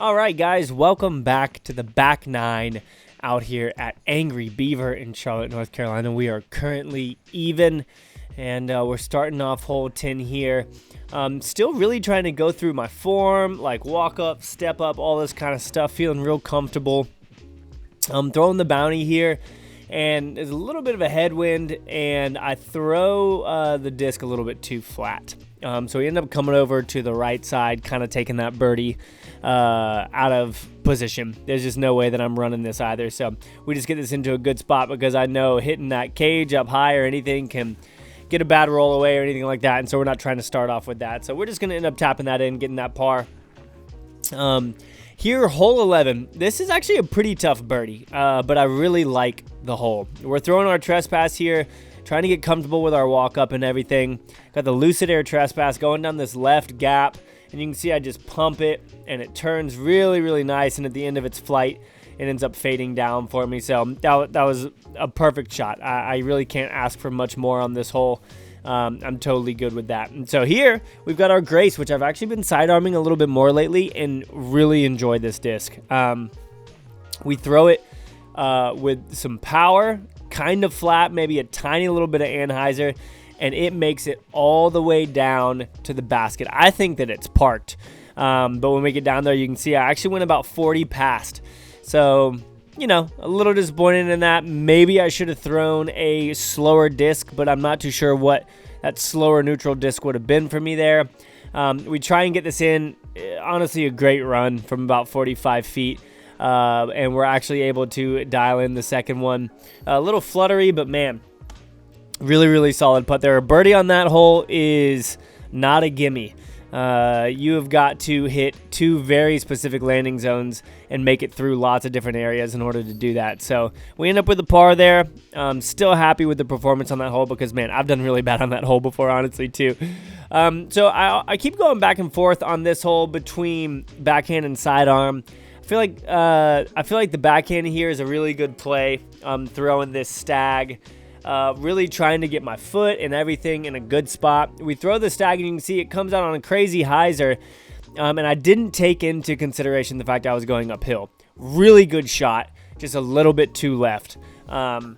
All right, guys, welcome back to the back nine out here at Angry Beaver in Charlotte, North Carolina. We are currently even, and we're starting off hole 10 here. Still really trying to go through my form, like walk up, step up, all this kind of stuff, feeling real comfortable. I'm throwing the bounty here, and there's a little bit of a headwind, and I throw the disc a little bit too flat. So we end up coming over to the right side, kind of taking that birdie out of position. There's just no way that I'm running this either. So we just get this into a good spot because I know hitting that cage up high or anything can get a bad roll away or anything like that. And so we're not trying to start off with that. So we're just going to end up tapping that in, getting that par. Here, hole 11. This is actually a pretty tough birdie, but I really like the hole. We're throwing our trespass here, trying to get comfortable with our walk up and everything. Got the Lucid Air trespass going down this left gap, and you can see I just pump it, and it turns really, really nice, and at the end of its flight, it ends up fading down for me. So that was a perfect shot. I really can't ask for much more on this hole. I'm totally good with that. And so here we've got our Grace, which I've actually been sidearming a little bit more lately and really enjoy this disc. We throw it with some power, kind of flat, maybe a tiny little bit of anhyzer, and it makes it all the way down to the basket. I think that it's parked, but when we get down there, you can see I actually went about 40 past. So, you know, a little disappointed in that. Maybe I should have thrown a slower disc, but I'm not too sure what that slower neutral disc would have been for me there. We try and get this in. Honestly, a great run from about 45 feet. And we're actually able to dial in the second one. A little fluttery, but man, really, really solid putt there. A birdie on that hole is not a gimme. You have got to hit two very specific landing zones and make it through lots of different areas in order to do that. So we end up with a par there. Still happy with the performance on that hole because, man, I've done really bad on that hole before, honestly, too. So I keep going back and forth on this hole between backhand and sidearm. I feel like the backhand here is a really good play. Throwing this stag, really trying to get my foot and everything in a good spot. We throw the stag, and you can see it comes out on a crazy hyzer. And I didn't take into consideration the fact I was going uphill. Really good shot, just a little bit too left. And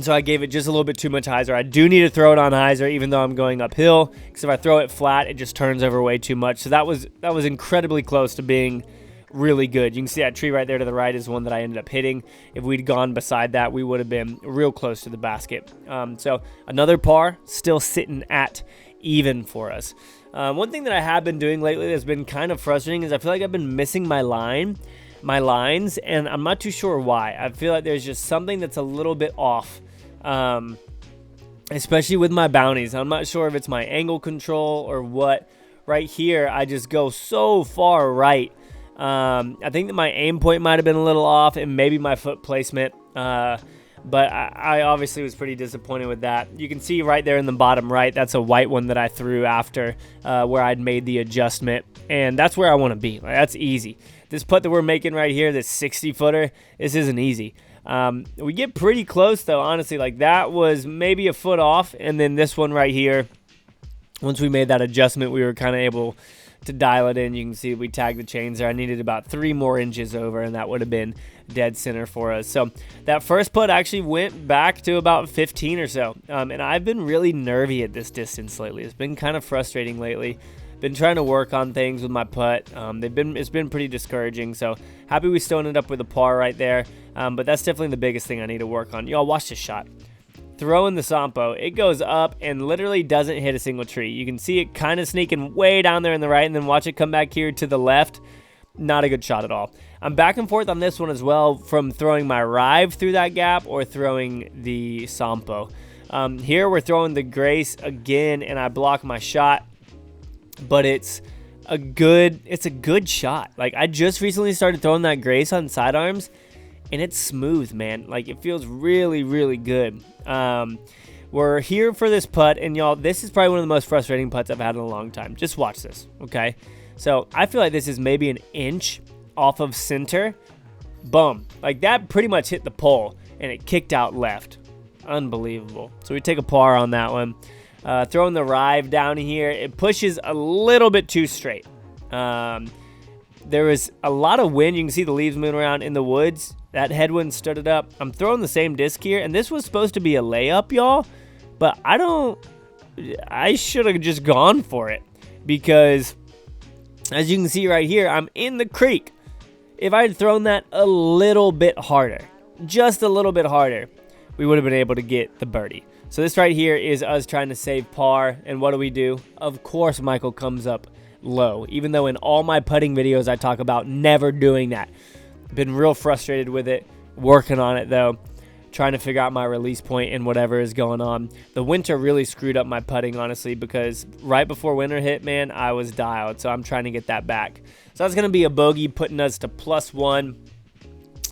so I gave it just a little bit too much hyzer. I do need to throw it on hyzer, even though I'm going uphill, because if I throw it flat, it just turns over way too much. So that was incredibly close to being really good. You can see that tree right there to the right is one that I ended up hitting. If we'd gone beside that, we would have been real close to the basket. So another par, still sitting at even for us. One thing that I have been doing lately that's been kind of frustrating is I feel like I've been missing my lines, and I'm not too sure why. I feel like there's just something that's a little bit off, especially with my bounties. I'm not sure if it's my angle control or what. Right here, I just go so far right. I think that my aim point might have been a little off, and maybe my foot placement, but I obviously was pretty disappointed with that. You can see right there in the bottom right, that's a white one that I threw after where I'd made the adjustment, and that's where I want to be. Like, that's easy. This putt that we're making right here, this 60-footer, this isn't easy. We get pretty close, though, honestly. Like, that was maybe a foot off, and then this one right here, once we made that adjustment, we were kind of able to dial it in. You can see we tagged the chains there. I needed about 3 more inches over, and that would have been dead center for us. So that first putt actually went back to about 15 or so. And I've been really nervy at this distance lately. It's been kind of frustrating lately. Been trying to work on things with my putt. It's been pretty discouraging. So happy we still ended up with a par right there. But that's definitely the biggest thing I need to work on. Y'all watch this shot. Throwing the Sampo, it goes up and literally doesn't hit a single tree. You can see it kind of sneaking way down there in the right, and then watch it come back here to the left. Not a good shot at all. I'm back and forth on this one as well, from throwing my Rive through that gap or throwing the Sampo. Here we're throwing the Grace again, and I block my shot, but it's a good shot. Like, I just recently started throwing that Grace on sidearms, and it's smooth, man. Like, it feels really, really good. We're here for this putt, and y'all, this is probably one of the most frustrating putts I've had in a long time. Just watch this, okay? So I feel like this is maybe an inch off of center. Boom. Like, that pretty much hit the pole, and it kicked out left. Unbelievable. So we take a par on that one. Throwing the Rive down here, it pushes a little bit too straight. there was a lot of wind. You can see the leaves moving around in the woods. That headwind stood it up. I'm throwing the same disc here, and this was supposed to be a layup, y'all, but I should have just gone for it, because as you can see right here, I'm in the creek. If I had thrown that a little bit harder, just a little bit harder, we would have been able to get the birdie. So this right here is us trying to save par, and what do? Of course Michael comes up low, even though in all my putting videos I talk about never doing that. Been real frustrated with it, working on it though, trying to figure out my release point and whatever is going on. The winter really screwed up my putting, honestly, because right before winter hit, man, I was dialed, so I'm trying to get that back. So that's going to be a bogey, putting us to +1.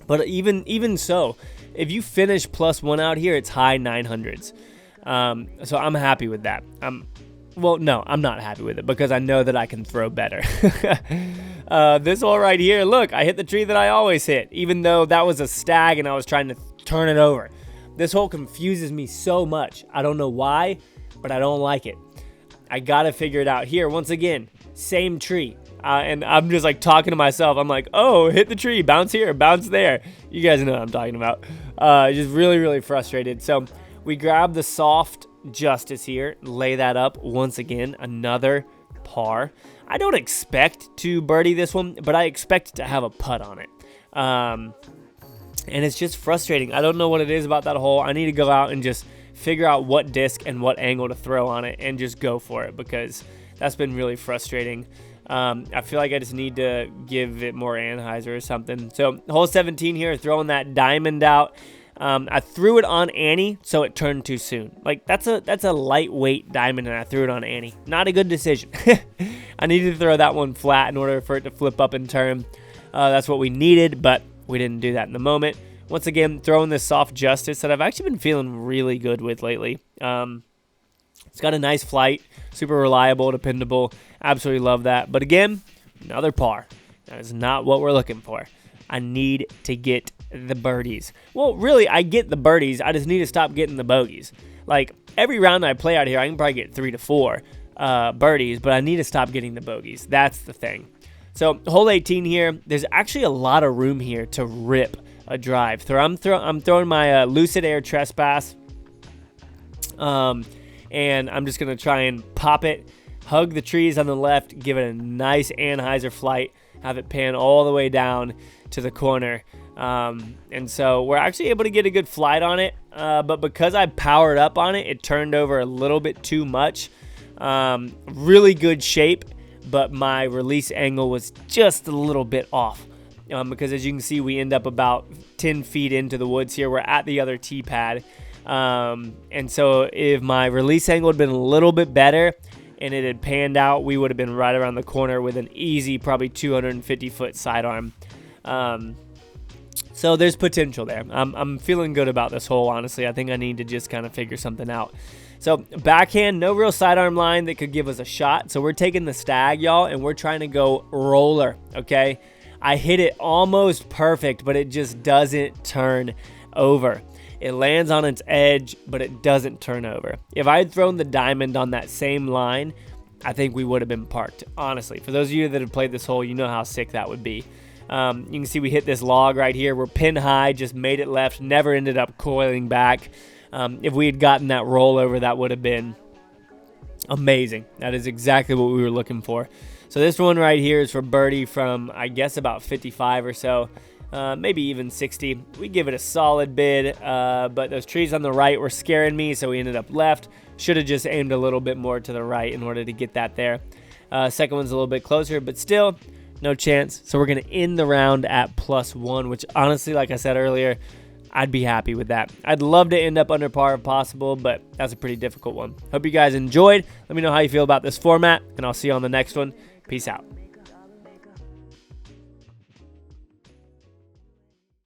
But even so, if you finish +1 out here, it's high 900s. So I'm happy with that. Well, no, I'm not happy with it, because I know that I can throw better. This hole right here, look, I hit the tree that I always hit, even though that was a stag and I was trying to turn it over. This hole confuses me so much. I don't know why, but I don't like it. I got to figure it out. Here, once again, same tree. And I'm just like talking to myself. I'm like, oh, hit the tree, bounce here, bounce there. You guys know what I'm talking about. Just really, really frustrated. So we grab the soft justice here, lay that up once again, another par. I don't expect to birdie this one, but I expect to have a putt on it. And it's just frustrating. I don't know what it is about that hole. I need to go out and just figure out what disc and what angle to throw on it and just go for it, because that's been really frustrating. I feel like I just need to give it more Anheuser or something. So hole 17 here, throwing that diamond out. I threw it on Annie, so it turned too soon. Like, that's a lightweight diamond, and I threw it on Annie. Not a good decision. I needed to throw that one flat in order for it to flip up and turn. That's what we needed, but we didn't do that in the moment. Once again, throwing this soft justice that I've actually been feeling really good with lately. It's got a nice flight, super reliable, dependable. Absolutely love that. But again, another par. That is not what we're looking for. I need to get the birdies. Well, really, I get the birdies. I just need to stop getting the bogeys. Like, every round I play out here, I can probably get 3 to 4 birdies, but I need to stop getting the bogeys. That's the thing. So, hole 18 here, there's actually a lot of room here to rip a drive. I'm throwing my Lucid Air Trespass, and I'm just going to try and pop it, hug the trees on the left, give it a nice Anheuser flight, have it pan all the way down to the corner. And so we're actually able to get a good flight on it, but because I powered up on it, it turned over a little bit too much. Really good shape, but my release angle was just a little bit off, because as you can see, we end up about 10 feet into the woods here. We're at the other tee pad, and so if my release angle had been a little bit better and it had panned out, we would have been right around the corner with an easy, probably 250-foot sidearm. So there's potential there. I'm feeling good about this hole, honestly. I think I need to just kind of figure something out. So backhand, no real sidearm line that could give us a shot. So we're taking the stag, y'all, and we're trying to go roller, okay? I hit it almost perfect, but it just doesn't turn over. It lands on its edge, but it doesn't turn over. If I had thrown the diamond on that same line, I think we would have been parked, honestly. For those of you that have played this hole, you know how sick that would be. You can see we hit this log right here. We're pin high, just made it left, never ended up coiling back. If we had gotten that rollover, that would have been amazing. That is exactly what we were looking for. So this one right here is for birdie from, I guess, about 55 or so, maybe even 60. We give it a solid bid, but those trees on the right were scaring me, so we ended up left. Should have just aimed a little bit more to the right in order to get that there. Second one's a little bit closer, but still, no chance. So we're going to end the round at +1, which honestly, like I said earlier, I'd be happy with that. I'd love to end up under par if possible, but that's a pretty difficult one. Hope you guys enjoyed. Let me know how you feel about this format, and I'll see you on the next one. Peace out.